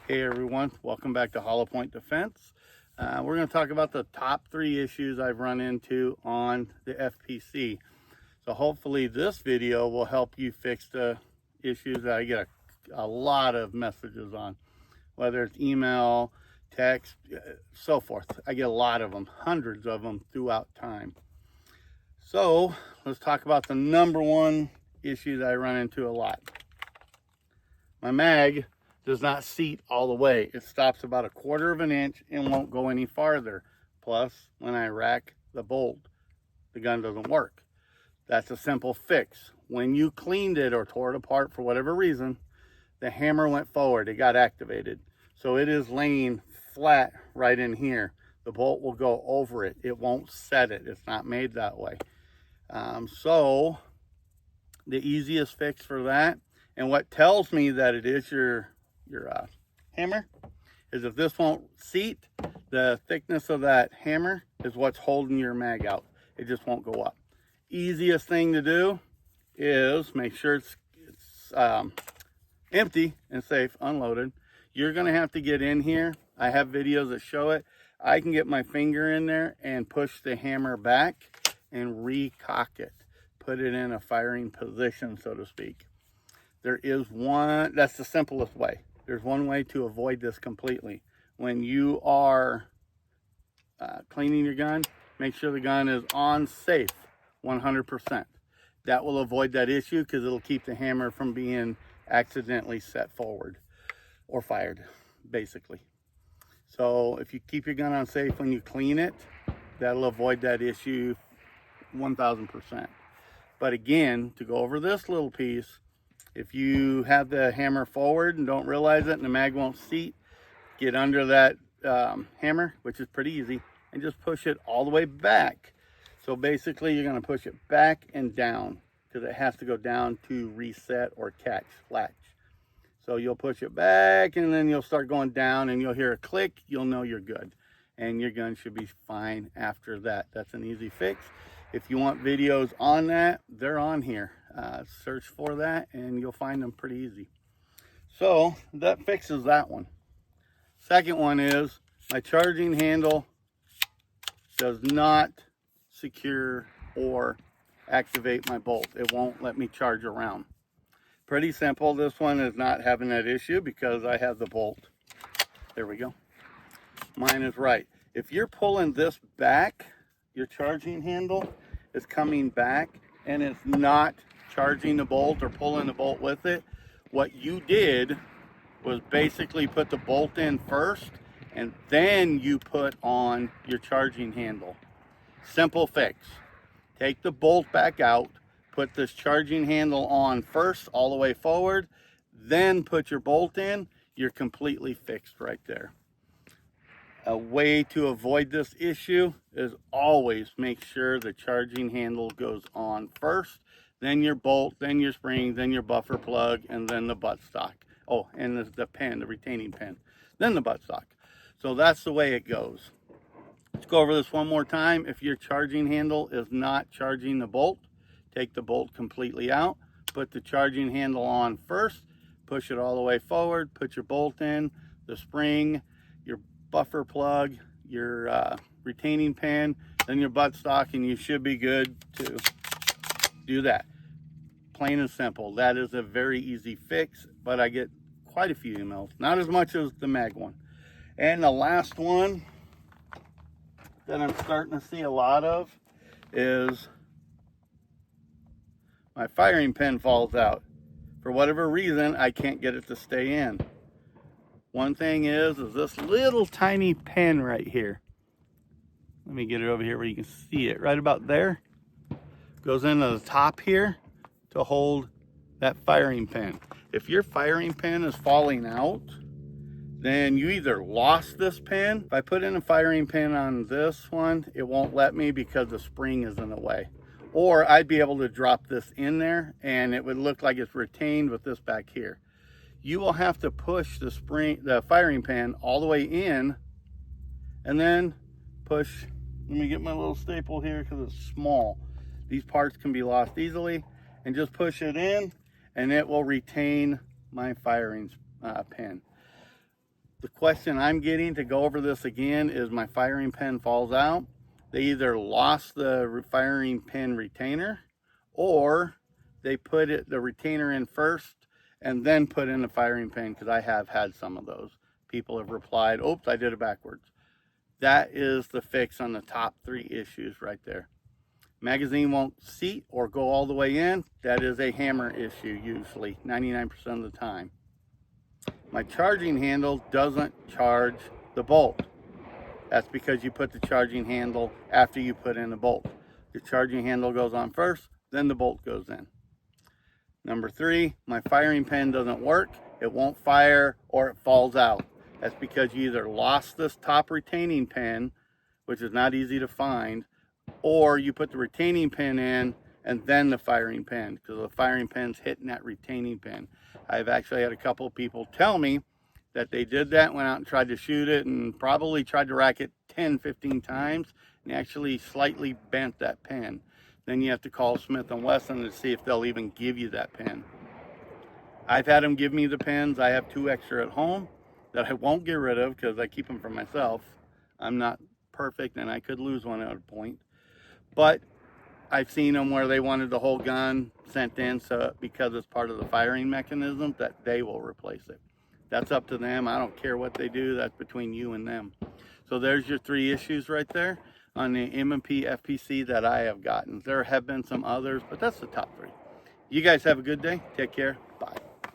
Hey everyone, welcome back to Hollow Point Defense. We're going to talk about the top 3 issues I've run into on the FPC. So hopefully this video will help you fix the issues that I get a lot of messages on, whether it's email, text, so forth. I get a lot of them, hundreds of them throughout time. So let's talk about the number 1 issue that I run into a lot. My mag does not seat all the way. It stops about 1/4 of an inch and won't go any farther. Plus, when I rack the bolt, the gun doesn't work. That's a simple fix. When you cleaned it or tore it apart for whatever reason, the hammer went forward. It got activated. So it is laying flat right in here. The bolt will go over it. It won't set it. It's not made that way. So the easiest fix for that, and what tells me that it is your hammer, is if this won't seat, the thickness of that hammer is what's holding your mag out. It just won't go up. Easiest thing to do is make sure it's empty and safe, unloaded. You're gonna have to get in here. I have videos that show it. I can get my finger in there and push the hammer back and recock it, put it in a firing position, so to speak. There is one, that's the simplest way. There's one way to avoid this completely. When you are cleaning your gun, make sure the gun is on safe 100%. That will avoid that issue because it'll keep the hammer from being accidentally set forward or fired, basically. So if you keep your gun on safe when you clean it, that'll avoid that issue 1000%. But again, to go over this little piece, if you have the hammer forward and don't realize it and the mag won't seat, get under that hammer, which is pretty easy, and just push it all the way back. So basically you're going to push it back and down because it has to go down to reset or catch, latch. So you'll push it back and then you'll start going down and you'll hear a click. You'll know you're good. And your gun should be fine after that. That's an easy fix. If you want videos on that, they're on here. Search for that and you'll find them pretty easy. So that fixes that one. Second one is my charging handle does not secure or activate my bolt. It won't let me charge around. Pretty simple. This one is not having that issue because I have the bolt. There we go. Mine is right. If you're pulling this back, your charging handle is coming back and it's not charging the bolt or pulling the bolt with it. What you did was basically put the bolt in first and then you put on your charging handle. Simple fix. Take the bolt back out, put this charging handle on first all the way forward, then put your bolt in. You're completely fixed right there. A way to avoid this issue is always make sure the charging handle goes on first, then your bolt, then your spring, then your buffer plug, and then the buttstock. Oh, and the pin, the retaining pin, then the buttstock. So that's the way it goes. Let's go over this one more time. If your charging handle is not charging the bolt, take the bolt completely out, put the charging handle on first, push it all the way forward, put your bolt in, the spring, your buffer plug, your retaining pin, then your buttstock, and you should be good to do that. Plain and simple. That is a very easy fix, but I get quite a few emails, not as much as the mag one. And the last one that I'm starting to see a lot of is my firing pin falls out. For whatever reason, I can't get it to stay in. One thing is this little tiny pin right here. Let me get it over here where you can see it. Right about there. Goes into the top here to hold that firing pin. If your firing pin is falling out, then you either lost this pin. If I put in a firing pin on this one, it won't let me because the spring is in the way. Or I'd be able to drop this in there and it would look like it's retained with this back here. You will have to push the firing pin all the way in and then push. Let me get my little staple here because it's small. These parts can be lost easily, and just push it in and it will retain my firing pin. The question I'm getting to go over this again is my firing pin falls out. They either lost the firing pin retainer, or they put the retainer in first and then put in the firing pin, because I have had some of those. People have replied, oops, I did it backwards. That is the fix on the top 3 issues right there. Magazine won't seat or go all the way in. That is a hammer issue usually, 99% of the time. My charging handle doesn't charge the bolt. That's because you put the charging handle after you put in the bolt. The charging handle goes on first, then the bolt goes in. Number 3, my firing pin doesn't work. It won't fire, or it falls out. That's because you either lost this top retaining pin, which is not easy to find, or you put the retaining pin in and then the firing pin, because the firing pin's hitting that retaining pin. I've actually had a couple of people tell me that they did that, went out and tried to shoot it, and probably tried to rack it 10, 15 times, and actually slightly bent that pin. Then you have to call Smith & Wesson to see if they'll even give you that pin. I've had them give me the pins. I have 2 extra at home that I won't get rid of because I keep them for myself. I'm not perfect, and I could lose one at a point. But I've seen them where they wanted the whole gun sent in, so because it's part of the firing mechanism, that they will replace it. That's up to them. I don't care what they do. That's between you and them. So there's your 3 issues right there on the M&P FPC that I have gotten. There have been some others, but that's the top 3. You guys have a good day. Take care. Bye.